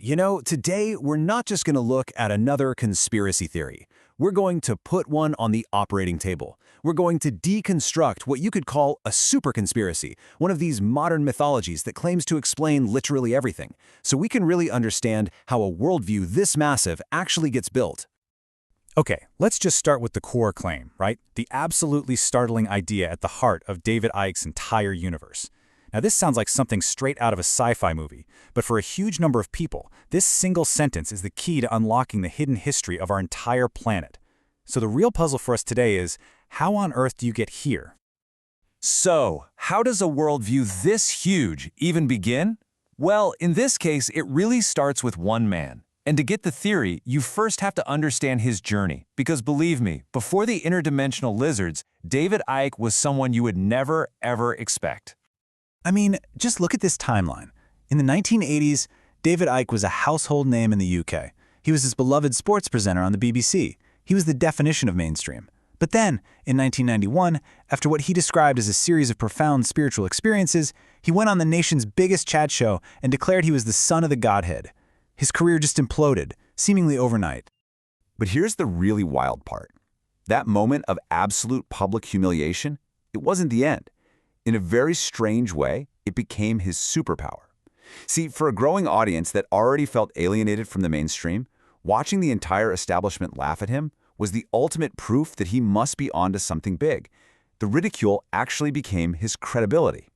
Today we're not just going to look at another conspiracy theory. We're going to put one on the operating table. We're going to deconstruct what you could call a superconspiracy, one of these modern mythologies that claims to explain literally everything, so we can really understand how a worldview this massive actually gets built. Okay, let's just start with the core claim, right? The absolutely startling idea at the heart of David Icke's entire universe. Now, this sounds like something straight out of a sci-fi movie, but for a huge number of people, this single sentence is the key to unlocking the hidden history of our entire planet. So the real puzzle for us today is, how on earth do you get here? So, how does a worldview this huge even begin? Well, in this case, it really starts with one man. And to get the theory, you first have to understand his journey, because believe me, before the interdimensional lizards, David Icke was someone you would never, ever expect. I mean, just look at this timeline. In the 1980s, David Icke was a household name in the UK. He was this beloved sports presenter on the BBC. He was the definition of mainstream. But then, in 1991, after what he described as a series of profound spiritual experiences, he went on the nation's biggest chat show and declared he was the son of the Godhead. His career just imploded, seemingly overnight. But here's the really wild part. That moment of absolute public humiliation, it wasn't the end. In a very strange way, it became his superpower. See, for a growing audience that already felt alienated from the mainstream, watching the entire establishment laugh at him was the ultimate proof that he must be onto something big. The ridicule actually became his credibility.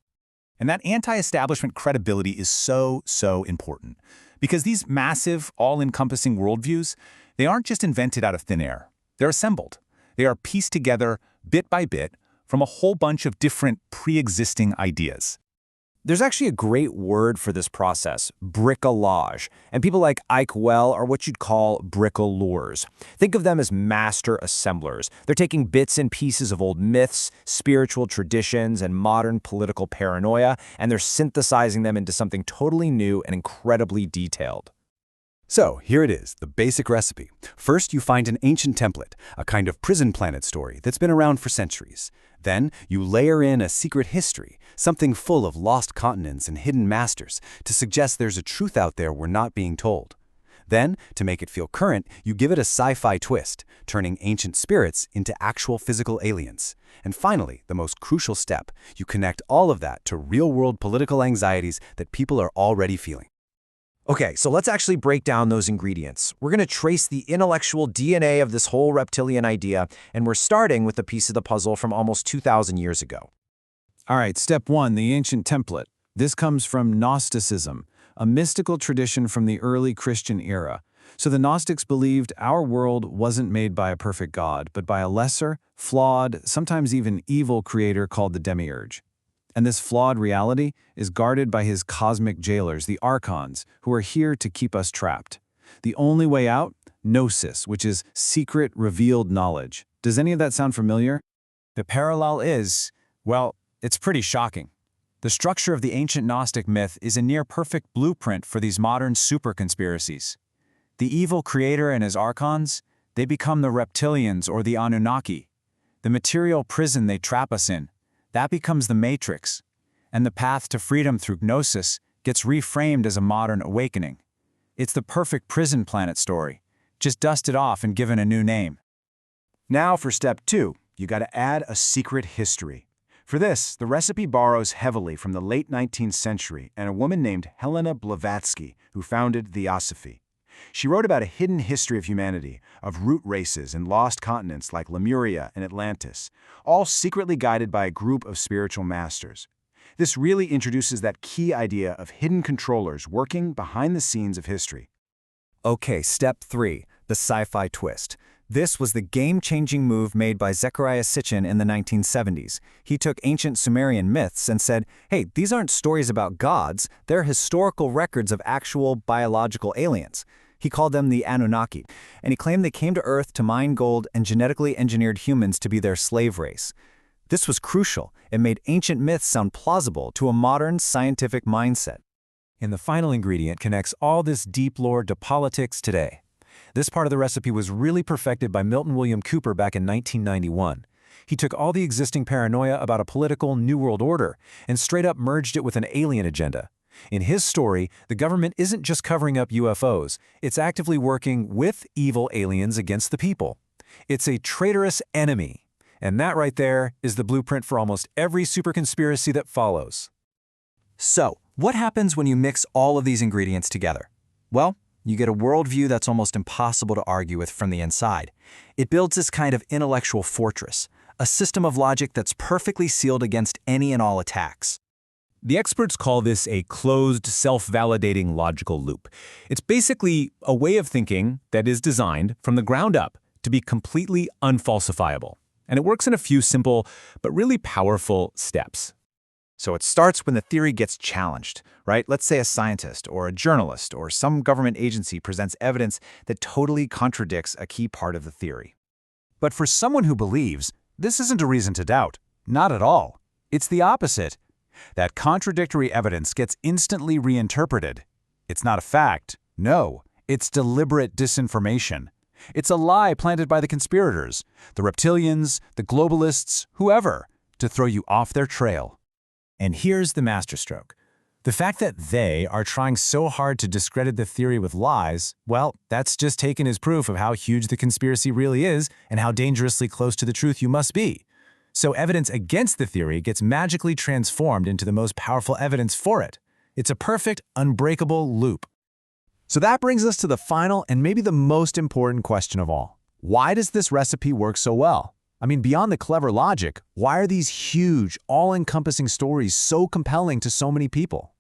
And that anti-establishment credibility is so important. Because these massive, all-encompassing worldviews, they aren't just invented out of thin air. They're assembled. They are pieced together, bit by bit, from a whole bunch of different pre-existing ideas. There's actually a great word for this process, bricolage, and people like Icke are what you'd call bricoleurs. Think of them as master assemblers. They're taking bits and pieces of old myths, spiritual traditions, and modern political paranoia, and they're synthesizing them into something totally new and incredibly detailed. So, here it is, the basic recipe. First, you find an ancient template, a kind of prison planet story that's been around for centuries. Then, you layer in a secret history, something full of lost continents and hidden masters, to suggest there's a truth out there we're not being told. Then, to make it feel current, you give it a sci-fi twist, turning ancient spirits into actual physical aliens. And finally, the most crucial step, you connect all of that to real-world political anxieties that people are already feeling. Okay, so let's actually break down those ingredients. We're going to trace the intellectual DNA of this whole reptilian idea, and we're starting with a piece of the puzzle from almost 2,000 years ago. All right, step one, the ancient template. This comes from Gnosticism, a mystical tradition from the early Christian era. So the Gnostics believed our world wasn't made by a perfect God, but by a lesser, flawed, sometimes even evil creator called the Demiurge. And this flawed reality is guarded by his cosmic jailers, the archons, who are here to keep us trapped. The only way out? Gnosis, which is secret, revealed knowledge. Does any of that sound familiar? The parallel is, well, it's pretty shocking. The structure of the ancient Gnostic myth is a near-perfect blueprint for these modern super-conspiracies. The evil creator and his archons, they become the reptilians or the Anunnaki. The material prison they trap us in, that becomes the matrix, and the path to freedom through gnosis gets reframed as a modern awakening. It's the perfect prison planet story, just dusted off and given a new name. Now for step two, you got to add a secret history. For this, the recipe borrows heavily from the late 19th century and a woman named Helena Blavatsky, who founded Theosophy. She wrote about a hidden history of humanity, of root races and lost continents like Lemuria and Atlantis, all secretly guided by a group of spiritual masters. This really introduces that key idea of hidden controllers working behind the scenes of history. Okay, step three, the sci-fi twist. This was the game-changing move made by Zecharia Sitchin in the 1970s. He took ancient Sumerian myths and said, hey, these aren't stories about gods, they're historical records of actual biological aliens. He called them the Anunnaki, and he claimed they came to Earth to mine gold and genetically engineered humans to be their slave race. This was crucial. It made ancient myths sound plausible to a modern scientific mindset. And the final ingredient connects all this deep lore to politics today. This part of the recipe was really perfected by Milton William Cooper back in 1991. He took all the existing paranoia about a political New World Order and straight up merged it with an alien agenda. In his story, the government isn't just covering up UFOs, it's actively working with evil aliens against the people. It's a traitorous enemy. And that right there is the blueprint for almost every superconspiracy that follows. So, what happens when you mix all of these ingredients together? Well, you get a worldview that's almost impossible to argue with from the inside. It builds this kind of intellectual fortress, a system of logic that's perfectly sealed against any and all attacks. The experts call this a closed, self-validating logical loop. It's basically a way of thinking that is designed from the ground up to be completely unfalsifiable. And it works in a few simple but really powerful steps. So it starts when the theory gets challenged, right? Let's say a scientist or a journalist or some government agency presents evidence that totally contradicts a key part of the theory. But for someone who believes, this isn't a reason to doubt. Not at all. It's the opposite. That contradictory evidence gets instantly reinterpreted. It's not a fact. No, it's deliberate disinformation. It's a lie planted by the conspirators, the reptilians, the globalists, whoever, to throw you off their trail. And here's the masterstroke. The fact that they are trying so hard to discredit the theory with lies, well, that's just taken as proof of how huge the conspiracy really is and how dangerously close to the truth you must be. So evidence against the theory gets magically transformed into the most powerful evidence for it. It's a perfect, unbreakable loop. So that brings us to the final and maybe the most important question of all. Why does this recipe work so well? I mean, beyond the clever logic, why are these huge, all-encompassing stories so compelling to so many people?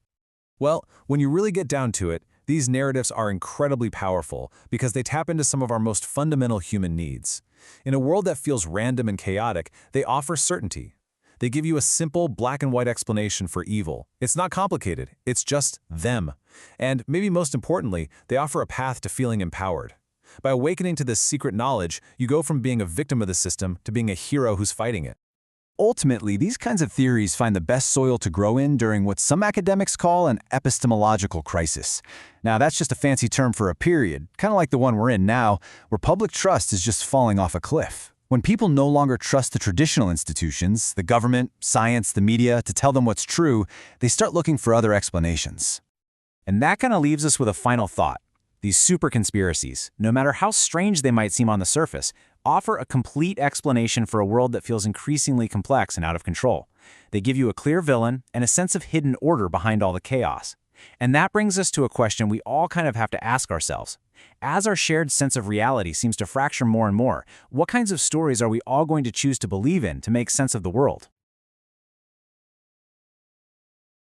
Well, when you really get down to it, these narratives are incredibly powerful because they tap into some of our most fundamental human needs. In a world that feels random and chaotic, they offer certainty. They give you a simple black and white explanation for evil. It's not complicated, it's just them. And maybe most importantly, they offer a path to feeling empowered. By awakening to this secret knowledge, you go from being a victim of the system to being a hero who's fighting it. Ultimately, these kinds of theories find the best soil to grow in during what some academics call an epistemological crisis. Now, that's just a fancy term for a period, kind of like the one we're in now, where public trust is just falling off a cliff. When people no longer trust the traditional institutions, the government, science, the media, to tell them what's true, they start looking for other explanations. And that kind of leaves us with a final thought. These superconspiracies, no matter how strange they might seem on the surface, offer a complete explanation for a world that feels increasingly complex and out of control. They give you a clear villain and a sense of hidden order behind all the chaos. And that brings us to a question we all kind of have to ask ourselves. As our shared sense of reality seems to fracture more and more, what kinds of stories are we all going to choose to believe in to make sense of the world?